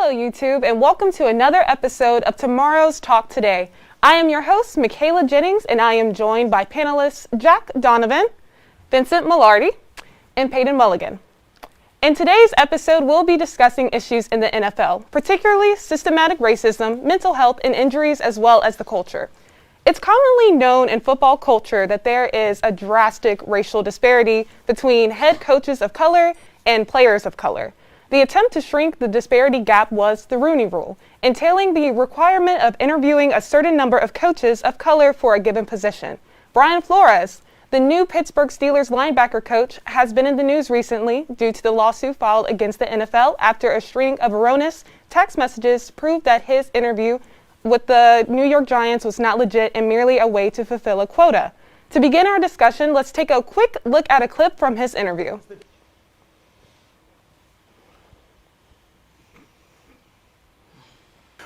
Hello, YouTube, and welcome to another episode of Tomorrow's Talk Today. I am your host, Michaela Jennings, and I am joined by panelists Jack Donovan, Vincent Millardi, and Peyton Mulligan. In today's episode, we'll be discussing issues in the NFL, particularly systematic racism, mental health, and injuries, as well as the culture. It's commonly known in football culture that there is a drastic racial disparity between head coaches of color and players of color. The attempt to shrink the disparity gap was the Rooney Rule, entailing the requirement of interviewing a certain number of coaches of color for a given position. Brian Flores, the new Pittsburgh Steelers linebacker coach, has been in the news recently due to the lawsuit filed against the NFL after a string of erroneous text messages proved that his interview with the New York Giants was not legit and merely a way to fulfill a quota. To begin our discussion, let's take a quick look at a clip from his interview.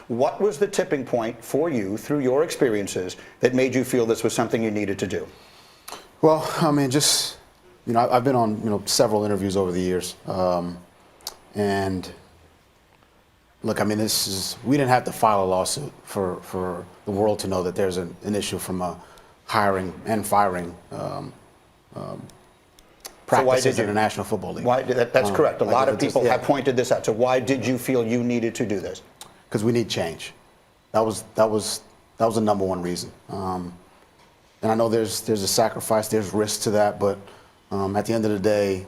What was the tipping point for you through your experiences that made you feel this was something you needed to do? Well, I mean, just, I've been on, several interviews over the years. And look, I mean, we didn't have to file a lawsuit for the world to know that there's an issue from a hiring and firing practices in the National Football League. That's correct. A lot of people have pointed this out. So why did you feel you needed to do this? Because we need change. That was the number one reason. And I know there's a sacrifice, there's risk to that, but at the end of the day,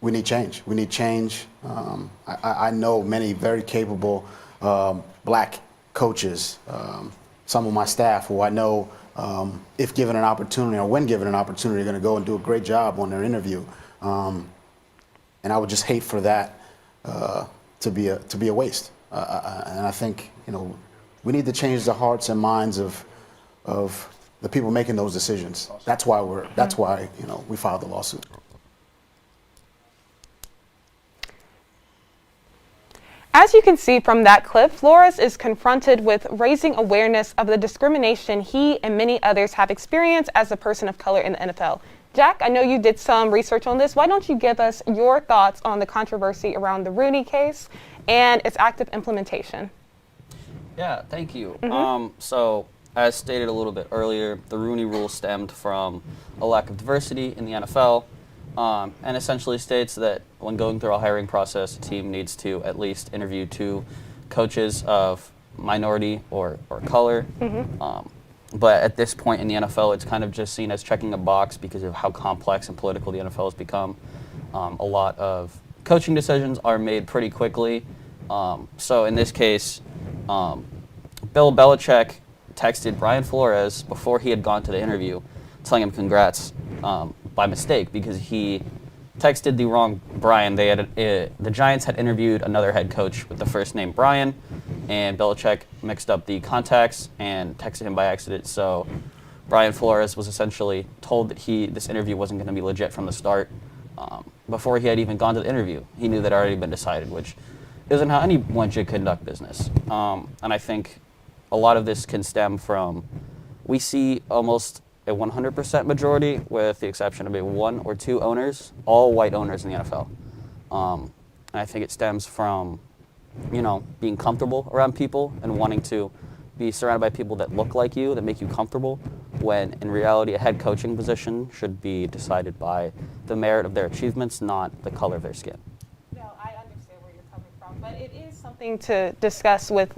we need change. We need change. I know many very capable black coaches, some of my staff who I know, if given an opportunity or when given an opportunity, are going to go and do a great job on their interview. And I would just hate for that to be a waste. And I think we need to change the hearts and minds of the people making those decisions. That's why we filed the lawsuit. As you can see from that clip, Flores is confronted with raising awareness of the discrimination he and many others have experienced as a person of color in the NFL. Jack, I know you did some research on this. Why don't you give us your thoughts on the controversy around the Rooney case and its active implementation? Yeah, thank you. So, as stated a little bit earlier, the Rooney Rule stemmed from a lack of diversity in the NFL, and essentially states that when going through a hiring process, a team needs to at least interview 2 coaches of minority or color. But at this point in the NFL, it's kind of just seen as checking a box because of how complex and political the NFL has become. A lot of coaching decisions are made pretty quickly. So in this case, Bill Belichick texted Brian Flores before he had gone to the interview, telling him congrats by mistake because he texted the wrong Brian. The Giants had interviewed another head coach with the first name Brian, and Belichick mixed up the contacts and texted him by accident. So Brian Flores was essentially told that this interview wasn't going to be legit from the start. Before he had even gone to the interview, he knew that it had already been decided, which isn't how anyone should conduct business. And I think a lot of this can stem from, we see almost a 100% majority, with the exception of maybe 1 or 2 owners, all white owners in the NFL. And I think it stems from, being comfortable around people and wanting to be surrounded by people that look like you, that make you comfortable, when in reality a head coaching position should be decided by the merit of their achievements, not the color of their skin. No, I understand where you're coming from, but it is something to discuss with,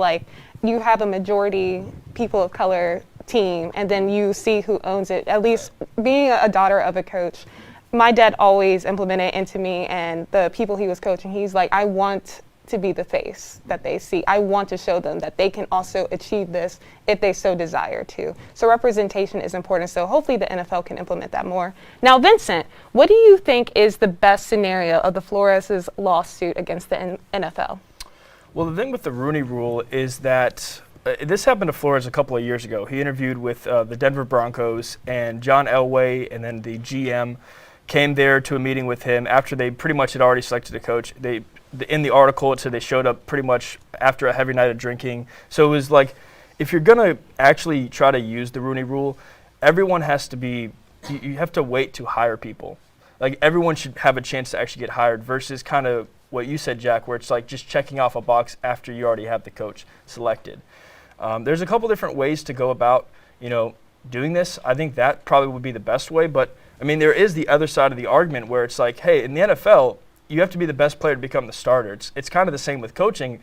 you have a majority people of color team, and then you see who owns it. At least being a daughter of a coach, my dad always implemented into me and the people he was coaching. He's like, I want to be the face that they see. I want to show them that they can also achieve this if they so desire to. So representation is important. So hopefully the NFL can implement that more. Now, Vincent, what do you think is the best scenario of the Flores' lawsuit against the NFL? Well, the thing with the Rooney Rule is that this happened to Flores a couple of years ago. He interviewed with the Denver Broncos, and John Elway and then the GM came there to a meeting with him after they pretty much had already selected a coach. In the article, it said they showed up pretty much after a heavy night of drinking. So it was like, if you're going to actually try to use the Rooney Rule, everyone has to be, you have to wait to hire people. Like, everyone should have a chance to actually get hired versus kind of what you said, Jack, where it's like just checking off a box after you already have the coach selected. There's a couple different ways to go about, doing this. I think that probably would be the best way, but I mean, there is the other side of the argument where it's like, hey, in the NFL, you have to be the best player to become the starter. It's kind of the same with coaching,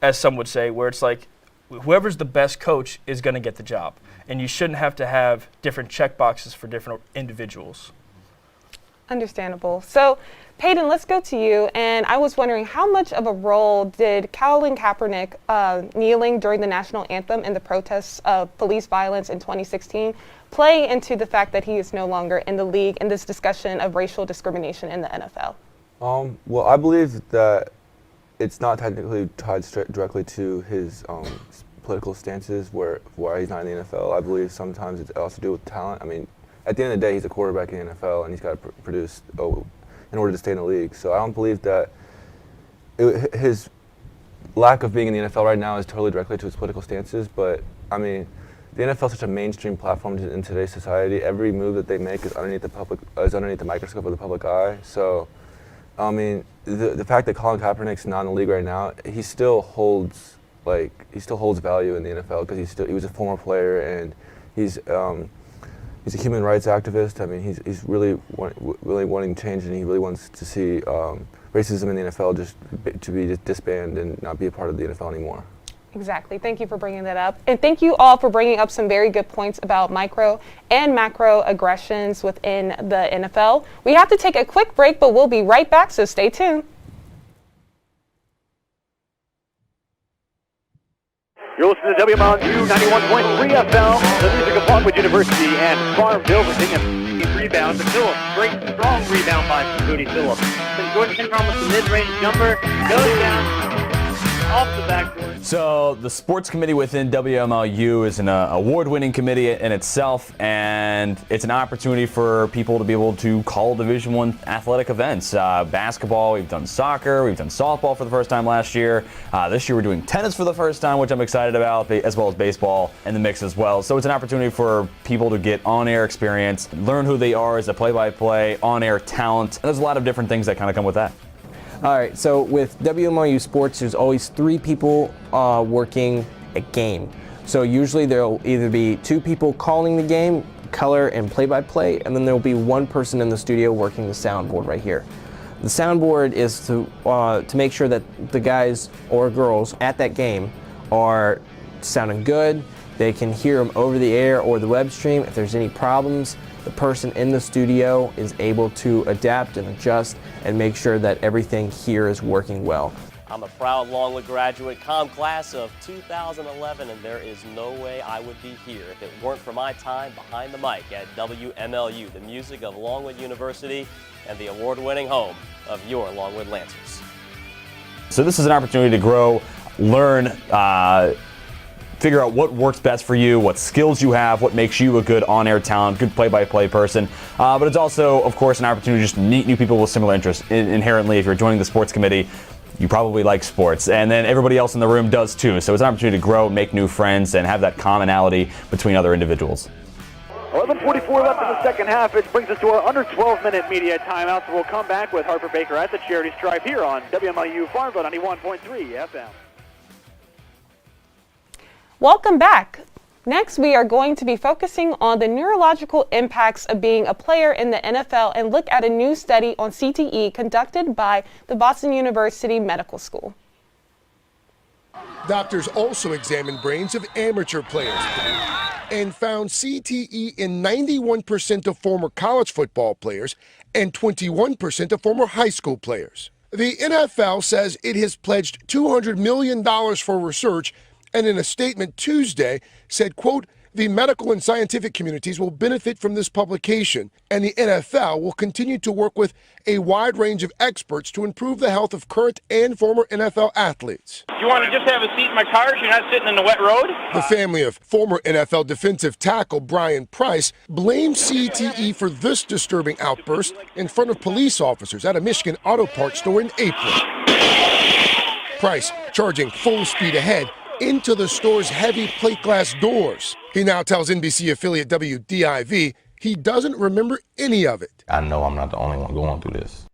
as some would say, where it's like whoever's the best coach is going to get the job, and you shouldn't have to have different check boxes for different individuals. Understandable. So, Peyton, let's go to you. And I was wondering, how much of a role did Colin Kaepernick kneeling during the national anthem and the protests of police violence in 2016 play into the fact that he is no longer in the league in this discussion of racial discrimination in the NFL? Well, I believe that it's not technically tied directly to his political stances why he's not in the NFL. I believe sometimes it's also to do with talent. I mean, at the end of the day, he's a quarterback in the NFL, and he's got to produce in order to stay in the league. So I don't believe that his lack of being in the NFL right now is totally directly to his political stances. But I mean, the NFL is such a mainstream platform in today's society. Every move that they make is underneath the microscope of the public eye. So, I mean, the fact that Colin Kaepernick's not in the league right now, he still holds value in the NFL because he was a former player, and he's a human rights activist. I mean, he's really wanting change, and he really wants to see racism in the NFL just disband and not be a part of the NFL anymore. Exactly. Thank you for bringing that up. And thank you all for bringing up some very good points about micro and macro aggressions within the NFL. We have to take a quick break, but we'll be right back, so stay tuned. You're listening to WMLU 91.3 FM, the music of Longwood University and Farmville, Virginia. Rebound to Phillips. Great, strong rebound by Cody Phillips. Then Jordan Shinron with the mid-range jumper. Goes down off the backboard. So the sports committee within WMLU is an award-winning committee in itself, and it's an opportunity for people to be able to call Division I athletic events. Basketball, we've done soccer, we've done softball for the first time last year. This year we're doing tennis for the first time, which I'm excited about, as well as baseball in the mix as well. So it's an opportunity for people to get on-air experience, learn who they are as a play-by-play, on-air talent. And there's a lot of different things that kind of come with that. All right, so with WMLU Sports, there's always 3 people working a game. So usually there'll either be 2 people calling the game, color and play-by-play, and then there'll be 1 person in the studio working the soundboard right here. The soundboard is to make sure that the guys or girls at that game are sounding good. They can hear them over the air or the web stream. If there's any problems, the person in the studio is able to adapt and adjust and make sure that everything here is working well. I'm a proud Longwood graduate, COMM class of 2011, and there is no way I would be here if it weren't for my time behind the mic at WMLU, the music of Longwood University and the award-winning home of your Longwood Lancers. So this is an opportunity to grow, learn, figure out what works best for you, what skills you have, what makes you a good on-air talent, good play-by-play person. But it's also, of course, an opportunity to just meet new people with similar interests. Inherently, if you're joining the sports committee, you probably like sports, and then everybody else in the room does too. So it's an opportunity to grow, make new friends, and have that commonality between other individuals. 11:44 left in the second half, which brings us to our under 12-minute media timeout. So we'll come back with Harper Baker at the Charity Stripe here on WMLU Farmville 91.3 FM. Welcome back. Next, we are going to be focusing on the neurological impacts of being a player in the NFL and look at a new study on CTE conducted by the Boston University Medical School. Doctors also examined brains of amateur players and found CTE in 91% of former college football players and 21% of former high school players. The NFL says it has pledged $200 million for research, and in a statement Tuesday said, quote, the medical and scientific communities will benefit from this publication, and the NFL will continue to work with a wide range of experts to improve the health of current and former NFL athletes. You want to just have a seat in my car so you're not sitting in the wet road? The family of former NFL defensive tackle Brian Price blamed CTE for this disturbing outburst in front of police officers at a Michigan auto parts store in April. Price charging full speed ahead into the store's heavy plate glass doors. He now tells NBC affiliate WDIV he doesn't remember any of it. I know I'm not the only one going through this.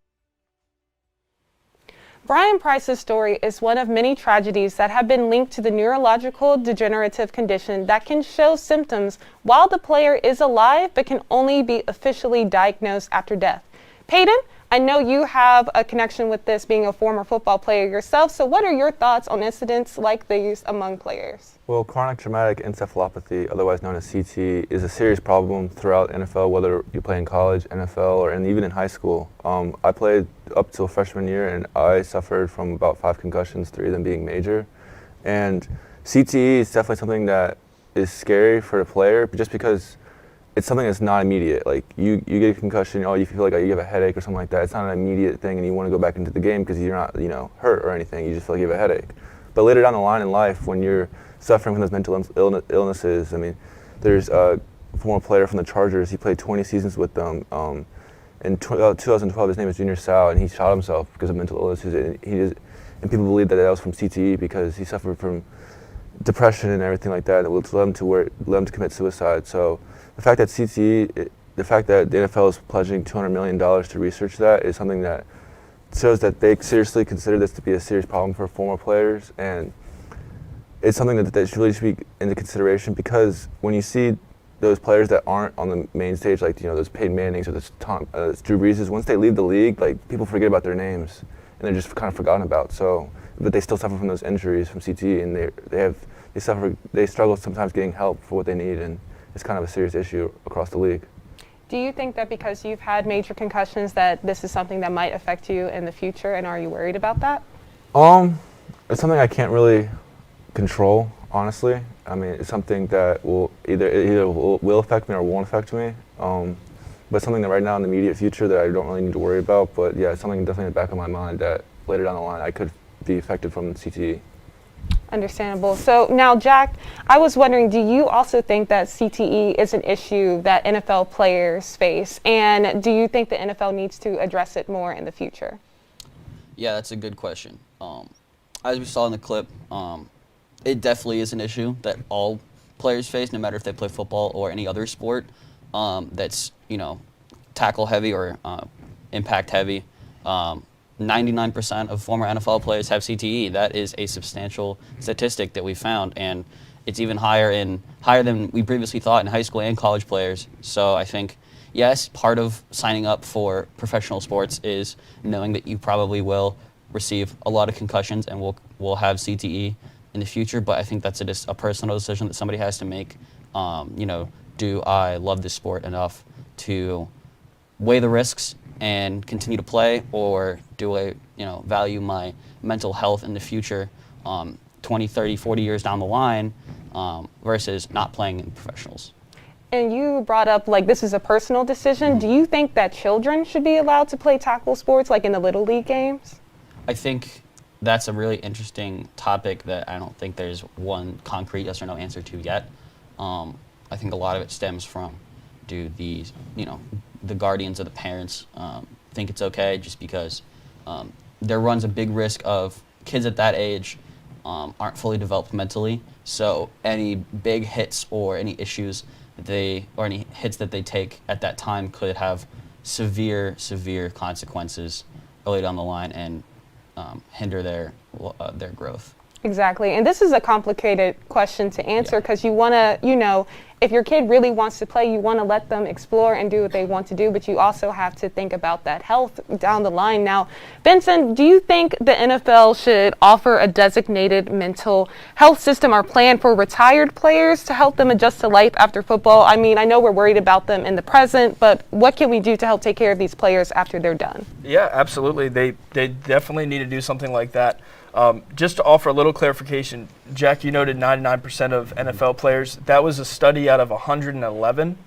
Brian Price's story is one of many tragedies that have been linked to the neurological degenerative condition that can show symptoms while the player is alive but can only be officially diagnosed after death. Peyton, I know you have a connection with this being a former football player yourself, so what are your thoughts on incidents like these among players? Well, chronic traumatic encephalopathy, otherwise known as CTE, is a serious problem throughout NFL, whether you play in college, NFL, and even in high school. I played up till freshman year, and I suffered from about 5 concussions, 3 of them being major. And CTE is definitely something that is scary for the player, just because it's something that's not immediate. Like you get a concussion, you feel like you have a headache or something like that. It's not an immediate thing, and you want to go back into the game because you're not, hurt or anything. You just feel like you have a headache. But later down the line in life, when you're suffering from those mental illnesses, I mean, there's a former player from the Chargers. He played 20 seasons with them. In 2012, his name is Junior Seau, and he shot himself because of mental illnesses. And people believe that was from CTE because he suffered from depression and everything like that. It led him to commit suicide. So the fact that the NFL is pledging $200 million to research that is something that shows that they seriously consider this to be a serious problem for former players, and it's something that really should be into consideration, because when you see those players that aren't on the main stage, like those Peyton Mannings or those Drew Breeses, once they leave the league, like people forget about their names and they're just kind of forgotten about. So, but they still suffer from those injuries from CTE, and they struggle sometimes getting help for what they need, and it's kind of a serious issue across the league. Do you think that because you've had major concussions that this is something that might affect you in the future, and are you worried about that? It's something I can't really control, honestly. I mean, it's something that will either will affect me or won't affect me. But something that right now in the immediate future that I don't really need to worry about. But yeah, it's something definitely in the back of my mind that later down the line I could be affected from CTE. Understandable. So now, Jack, I was wondering, do you also think that CTE is an issue that NFL players face? And do you think the NFL needs to address it more in the future? Yeah, that's a good question. As we saw in the clip, it definitely is an issue that all players face, no matter if they play football or any other sport that's, tackle heavy or impact heavy. 99% of former NFL players have CTE. That is a substantial statistic that we found, and it's even higher than we previously thought in high school and college players. So I think, yes, part of signing up for professional sports is knowing that you probably will receive a lot of concussions and will have CTE in the future, but I think that's a personal decision that somebody has to make. Do I love this sport enough to weigh the risks and continue to play, or do I, value my mental health in the future 20, 30, 40 years down the line versus not playing in professionals? And you brought up, this is a personal decision. Do you think that children should be allowed to play tackle sports, like in the Little League games? I think that's a really interesting topic that I don't think there's one concrete yes or no answer to yet. I think a lot of it stems from, do these, the guardians or the parents think it's okay, just because there runs a big risk of kids at that age aren't fully developed mentally, so any big hits or any issues or any hits that they take at that time could have severe consequences early down the line and hinder their growth. Exactly, and this is a complicated question to answer, because you want to, if your kid really wants to play, you want to let them explore and do what they want to do, but you also have to think about that health down the line. Now, Benson, do you think the NFL should offer a designated mental health system or plan for retired players to help them adjust to life after football? I mean, I know we're worried about them in the present, but what can we do to help take care of these players after they're done? Yeah, absolutely. They definitely need to do something like that. Just to offer a little clarification, Jack, you noted 99% of NFL players. That was a study out of 111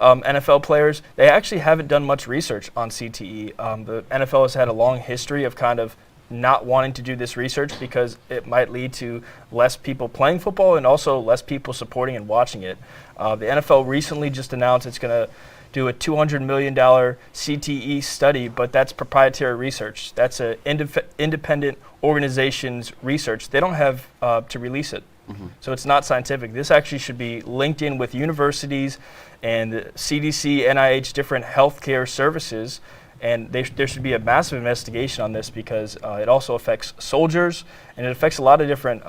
NFL players. They actually haven't done much research on CTE. The NFL has had a long history of kind of not wanting to do this research because it might lead to less people playing football and also less people supporting and watching it. The NFL recently just announced it's going to do a $200 million CTE study, but that's proprietary research. That's an independent organization's research. They don't have to release it. So it's not scientific. This actually should be linked in with universities and CDC, NIH, different healthcare services, And there should be a massive investigation on this because it also affects soldiers and it affects a lot of different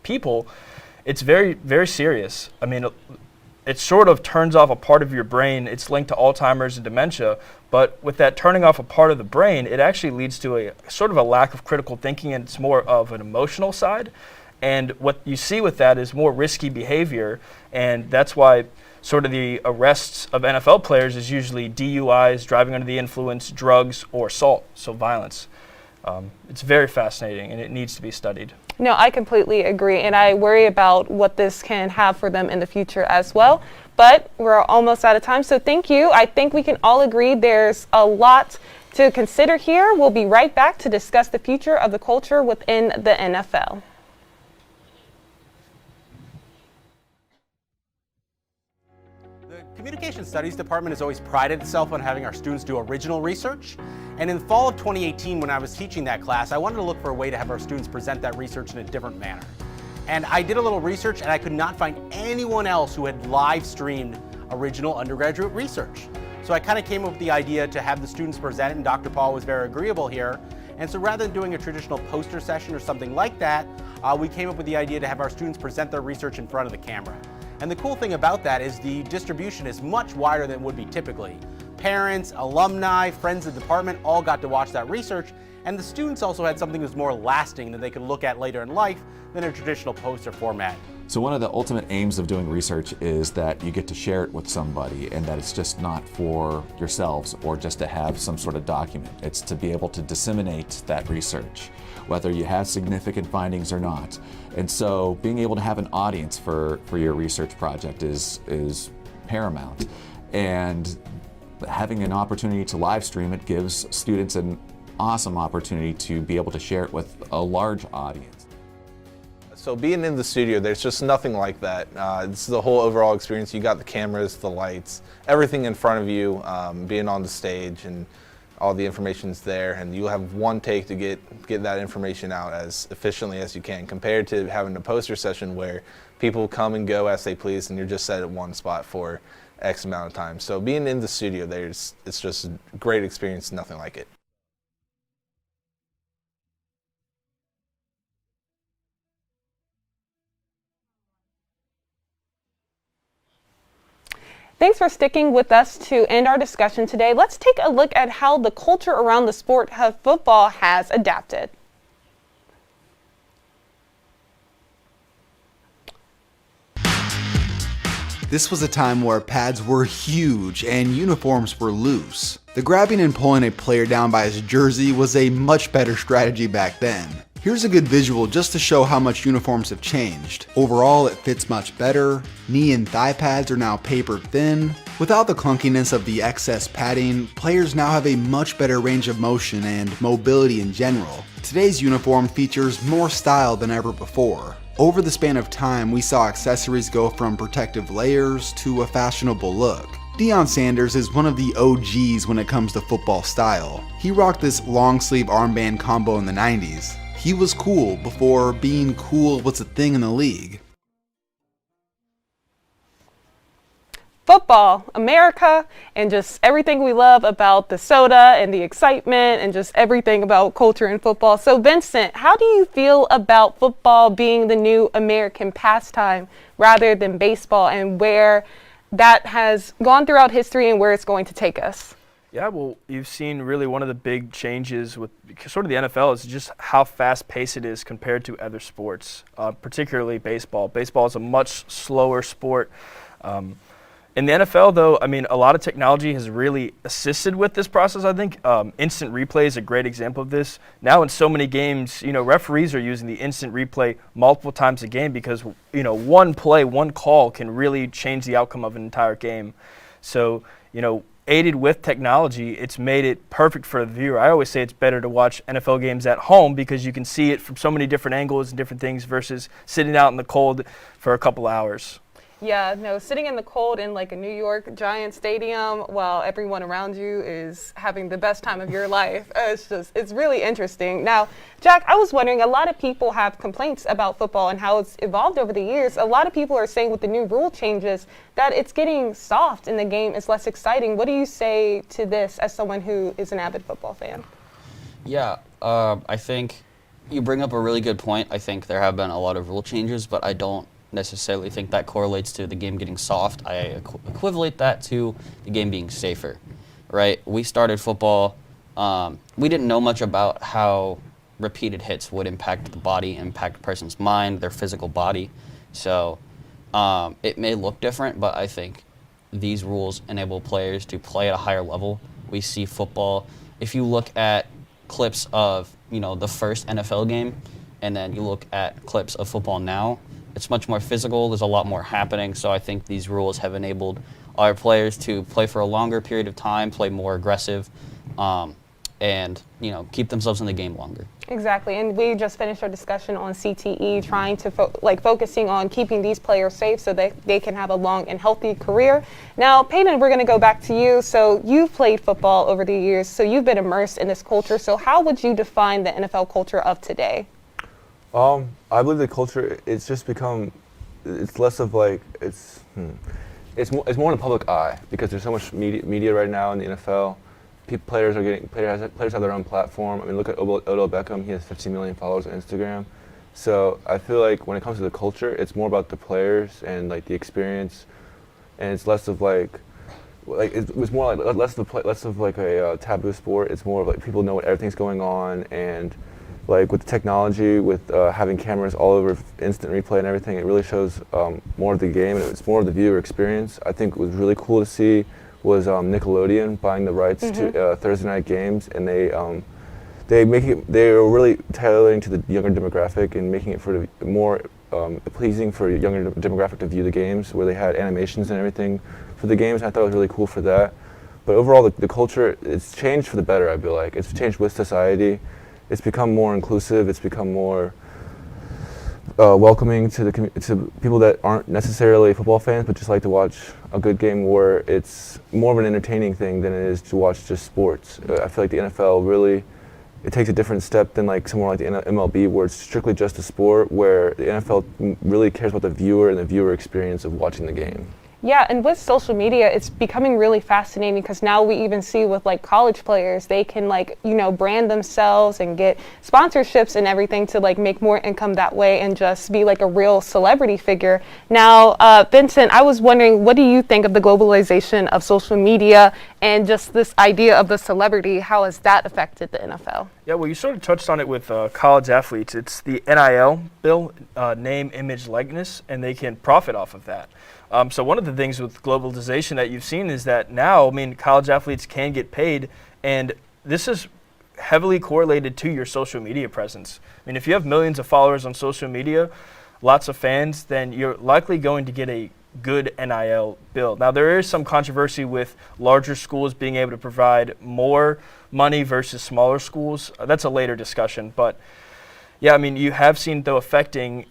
people. It's very, very serious. I mean, it sort of turns off a part of your brain. It's linked to Alzheimer's and dementia, but with that turning off a part of the brain, it actually leads to a sort of a lack of critical thinking, and it's more of an emotional side. And what you see with that is more risky behavior, and that's why sort of the arrests of NFL players is usually DUIs, driving under the influence, drugs, or assault, so violence. It's very fascinating, and it needs to be studied. No, I completely agree, and I worry about what this can have for them in the future as well. But we're almost out of time, so thank you. I think we can all agree there's a lot to consider here. We'll be right back to discuss the future of the culture within the NFL. The Communication Studies Department has always prided itself on having our students do original research. And in the fall of 2018, when I was teaching that class, I wanted to look for a way to have our students present that research in a different manner. And I did a little research and I could not find anyone else who had live streamed original undergraduate research. So I kind of came up with the idea to have the students present it, and Dr. Paul was very agreeable here. And so rather than doing a traditional poster session or something like that, we came up with the idea to have our students present their research in front of the camera. And the cool thing about that is the distribution is much wider than it would be typically. Parents, alumni, friends of the department all got to watch that research, and the students also had something that was more lasting that they could look at later in life than a traditional poster format. So one of the ultimate aims of doing research is that you get to share it with somebody, and that it's just not for yourselves or just to have some sort of document. It's to be able to disseminate that research, whether you have significant findings or not. And so being able to have an audience for your research project is paramount. And having an opportunity to live stream it gives students an awesome opportunity to be able to share it with a large audience. So being in the studio, there's just nothing like that. This is the whole overall experience. You got the cameras, the lights, everything in front of you, being on the stage, and all the information's there, and you have one take to get that information out as efficiently as you can, compared to having a poster session where people come and go as they please and you're just set at one spot for X amount of time. So being in the studio, it's just a great experience, nothing like it. Thanks for sticking with us to end our discussion today. Let's take a look at how the culture around the sport of football has adapted. This was a time where pads were huge and uniforms were loose. The grabbing and pulling a player down by his jersey was a much better strategy back then. Here's a good visual just to show how much uniforms have changed. Overall, it fits much better. Knee and thigh pads are now paper thin. Without the clunkiness of the excess padding, players now have a much better range of motion and mobility in general. Today's uniform features more style than ever before. Over the span of time, we saw accessories go from protective layers to a fashionable look. Deion Sanders is one of the OGs when it comes to football style. He rocked this long sleeve armband combo in the 90s. He was cool before being cool was a thing in the league. Football, America, and just everything we love about the soda and the excitement and just everything about culture and football. So Vincent, how do you feel about football being the new American pastime rather than baseball, and where that has gone throughout history and where it's going to take us? Yeah, well, you've seen really one of the big changes with sort of the NFL is just how fast-paced it is compared to other sports, particularly baseball. Baseball is a much slower sport. In the NFL, though, I mean, a lot of technology has really assisted with this process, I think. Instant replay is a great example of this. Now in so many games, referees are using the instant replay multiple times a game because, one play, one call can really change the outcome of an entire game. So, aided with technology, it's made it perfect for the viewer. I always say it's better to watch NFL games at home because you can see it from so many different angles and different things versus sitting out in the cold for a couple hours. Yeah, no, sitting in the cold in like a New York Giants stadium while everyone around you is having the best time of your life. It's really interesting. Now, Jack, I was wondering, a lot of people have complaints about football and how it's evolved over the years. A lot of people are saying with the new rule changes that it's getting soft and the game is less exciting. What do you say to this as someone who is an avid football fan? Yeah, I think you bring up a really good point. I think there have been a lot of rule changes, but I don't necessarily think that correlates to the game getting soft. I equivalent that to the game being safer, right? We started football, we didn't know much about how repeated hits would impact the body, impact a person's mind, their physical body. So it may look different, but I think these rules enable players to play at a higher level. We see football, if you look at clips of, the first NFL game, and then you look at clips of football now, it's much more physical, there's a lot more happening, so I think these rules have enabled our players to play for a longer period of time, play more aggressive, and keep themselves in the game longer. Exactly, and we just finished our discussion on CTE, trying to focusing on keeping these players safe so that they can have a long and healthy career. Now, Peyton, we're going to go back to you. So you've played football over the years, so you've been immersed in this culture. So how would you define the NFL culture of today? I believe the culture, it's just become, it's less of like, it's more in the public eye because there's so much media right now in the NFL. Players have their own platform. I mean, look at Odell Beckham. He has 15 million followers on Instagram. So I feel like when it comes to the culture, it's more about the players and like the experience, and it's less of like it was more like less of like a taboo sport. It's more of like people know what everything's going on, and like with the technology, with having cameras all over, instant replay and everything, it really shows more of the game, and it's more of the viewer experience. I think it was really cool to see was Nickelodeon buying the rights to Thursday night games, and they were really tailoring to the younger demographic and making it for the more pleasing for a younger demographic to view the games, where they had animations and everything for the games. I thought it was really cool for that. But overall, the culture, it's changed for the better, I feel like. It's changed with society. It's become more inclusive. It's become more welcoming to people that aren't necessarily football fans, but just like to watch a good game, where it's more of an entertaining thing than it is to watch just sports. I feel like the NFL really, it takes a different step than like somewhere like the MLB, where it's strictly just a sport, where the NFL really cares about the viewer and the viewer experience of watching the game. Yeah, and with social media, it's becoming really fascinating because now we even see with like college players, they can brand themselves and get sponsorships and everything to like make more income that way and just be like a real celebrity figure. Now, Vincent, I was wondering, what do you think of the globalization of social media and just this idea of the celebrity? How has that affected the NFL? Yeah, well, you sort of touched on it with college athletes. It's the NIL bill, name, image, likeness, and they can profit off of that. So one of the things with globalization that you've seen is that now, college athletes can get paid, and this is heavily correlated to your social media presence. If you have millions of followers on social media, lots of fans, then you're likely going to get a good NIL bill. Now, there is some controversy with larger schools being able to provide more money versus smaller schools. That's a later discussion, but yeah, you have seen though affecting,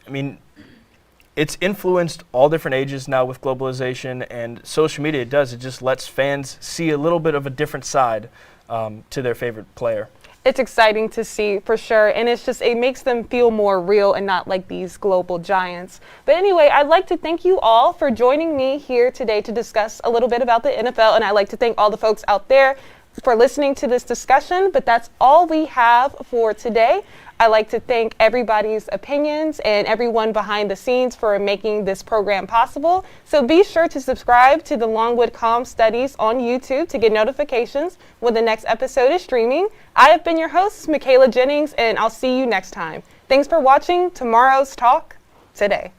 it's influenced all different ages now with globalization, and social media it just lets fans see a little bit of a different side to their favorite player. It's exciting to see for sure, and it makes them feel more real and not like these global giants. But anyway, I'd like to thank you all for joining me here today to discuss a little bit about the NFL, and I'd like to thank all the folks out there for listening to this discussion, but that's all we have for today. I'd like to thank everybody's opinions and everyone behind the scenes for making this program possible. So be sure to subscribe to the Longwood COMM Studies on YouTube to get notifications when the next episode is streaming. I have been your host, Michaela Jennings, and I'll see you next time. Thanks for watching tomorrow's Talk Today.